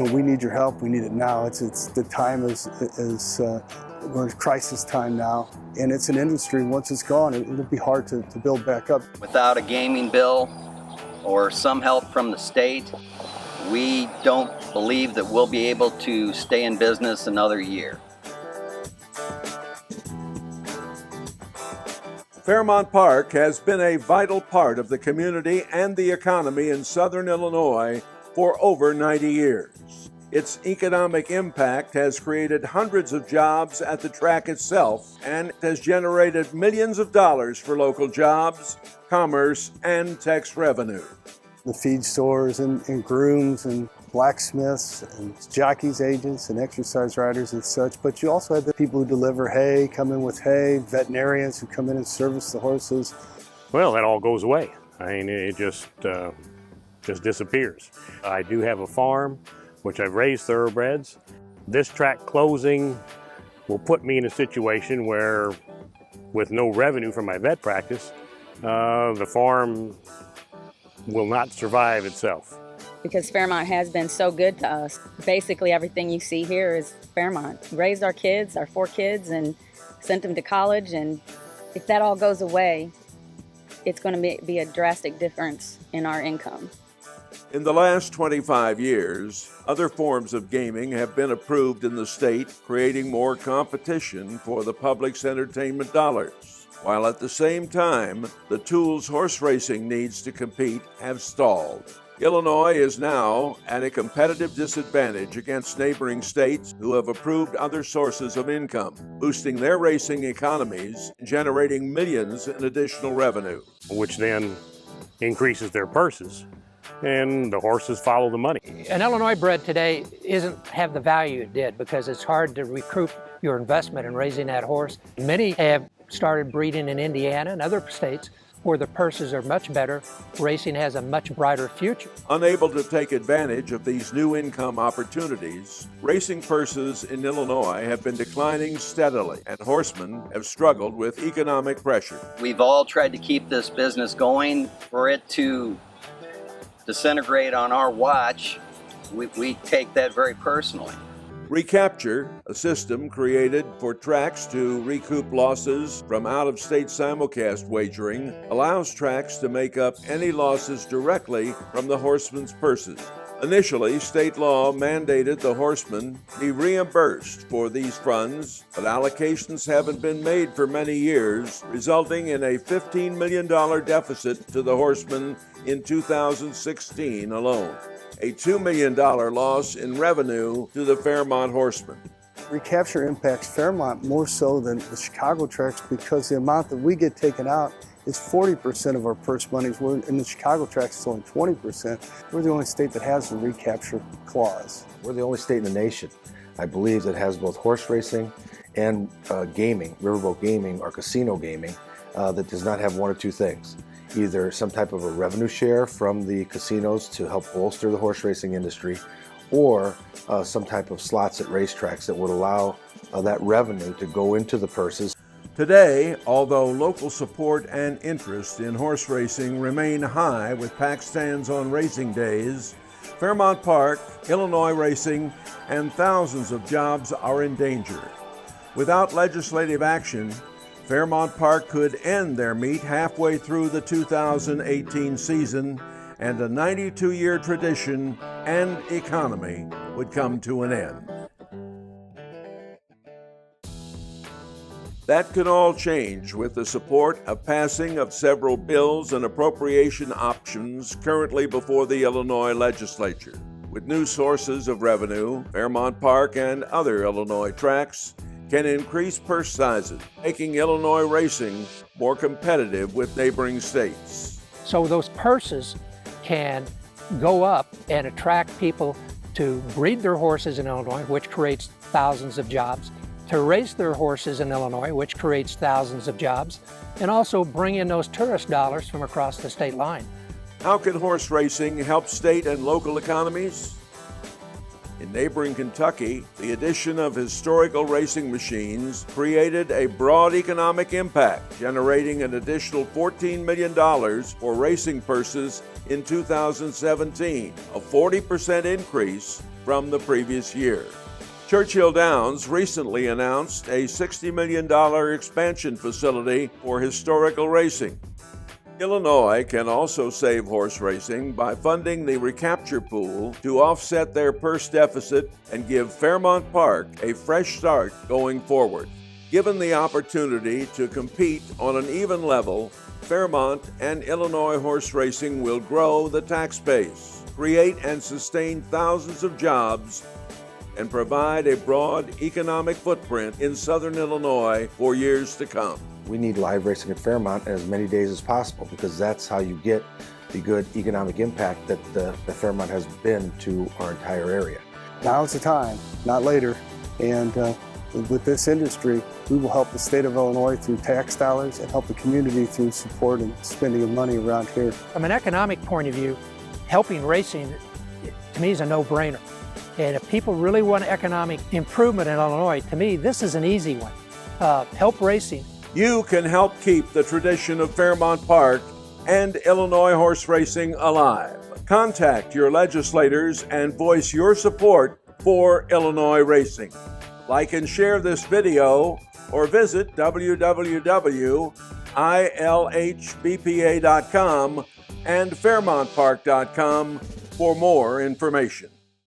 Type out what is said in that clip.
we need your help. We need it now. It's the time we're in crisis time now, and it's an industry. Once it's gone, it'll be hard to build back up. Without a gaming bill or some help from the state, we don't believe that we'll be able to stay in business another year. Fairmount Park has been a vital part of the community and the economy in southern Illinois for over 90 years. Its economic impact has created hundreds of jobs at the track itself and has generated millions of dollars for local jobs, commerce, and tax revenue. The feed stores and grooms and blacksmiths and jockeys, agents and exercise riders and such, but you also have the people who deliver hay, come in with hay, veterinarians who come in and service the horses. Well, that all goes away. I mean, it just disappears. I do have a farm, which I've raised thoroughbreds. This track closing will put me in a situation where, with no revenue from my vet practice, the farm will not survive itself. Because Fairmount has been so good to us. Basically everything you see here is Fairmount. We raised our kids, our 4 kids, and sent them to college, and if that all goes away, it's going to be a drastic difference in our income. In the last 25 years, other forms of gaming have been approved in the state, creating more competition for the public's entertainment dollars, while at the same time, the tools horse racing needs to compete have stalled. Illinois is now at a competitive disadvantage against neighboring states who have approved other sources of income, boosting their racing economies, generating millions in additional revenue. Which then increases their purses, and the horses follow the money. An Illinois bred today isn't have the value it did because it's hard to recoup your investment in raising that horse. Many have started breeding in Indiana and other states where the purses are much better. Racing has a much brighter future. Unable to take advantage of these new income opportunities, racing purses in Illinois have been declining steadily, and horsemen have struggled with economic pressure. We've all tried to keep this business going. For it to disintegrate on our watch, we take that very personally. Recapture, a system created for tracks to recoup losses from out-of-state simulcast wagering, allows tracks to make up any losses directly from the horsemen's purses. Initially, state law mandated the horsemen be reimbursed for these funds, but allocations haven't been made for many years, resulting in a $15 million deficit to the horsemen in 2016 alone. A $2 million loss in revenue to the Fairmount horsemen. Recapture impacts Fairmount more so than the Chicago tracks because the amount that we get taken out is 40% of our purse monies. Where in the Chicago tracks, it's only 20%. We're the only state that has the recapture clause. We're the only state in the nation, I believe, that has both horse racing and gaming, riverboat gaming or casino gaming, that does not have one or two things. Either some type of a revenue share from the casinos to help bolster the horse racing industry, or some type of slots at racetracks that would allow that revenue to go into the purses. Today, although local support and interest in horse racing remain high with pack stands on racing days, Fairmount Park, Illinois racing, and thousands of jobs are in danger. Without legislative action, Fairmount Park could end their meet halfway through the 2018 season, and a 92-year tradition and economy would come to an end. That could all change with the support of passing of several bills and appropriation options currently before the Illinois legislature. With new sources of revenue, Fairmount Park and other Illinois tracks can increase purse sizes, making Illinois racing more competitive with neighboring states. So those purses can go up and attract people to breed their horses in Illinois, which creates thousands of jobs, to race their horses in Illinois, which creates thousands of jobs, and also bring in those tourist dollars from across the state line. How can horse racing help state and local economies? In neighboring Kentucky, the addition of historical racing machines created a broad economic impact, generating an additional $14 million for racing purses in 2017, a 40% increase from the previous year. Churchill Downs recently announced a $60 million expansion facility for historical racing. Illinois can also save horse racing by funding the recapture pool to offset their purse deficit and give Fairmount Park a fresh start going forward. Given the opportunity to compete on an even level, Fairmount and Illinois horse racing will grow the tax base, create and sustain thousands of jobs, and provide a broad economic footprint in southern Illinois for years to come. We need live racing at Fairmount as many days as possible because that's how you get the good economic impact that the Fairmount has been to our entire area. Now's the time, not later. And with this industry, we will help the state of Illinois through tax dollars and help the community through support and spending of money around here. From an economic point of view, helping racing, to me, is a no-brainer. And if people really want economic improvement in Illinois, to me, this is an easy one. Help racing. You can help keep the tradition of Fairmount Park and Illinois horse racing alive. Contact your legislators and voice your support for Illinois racing. Like and share this video or visit www.ilhbpa.com and fairmountpark.com for more information.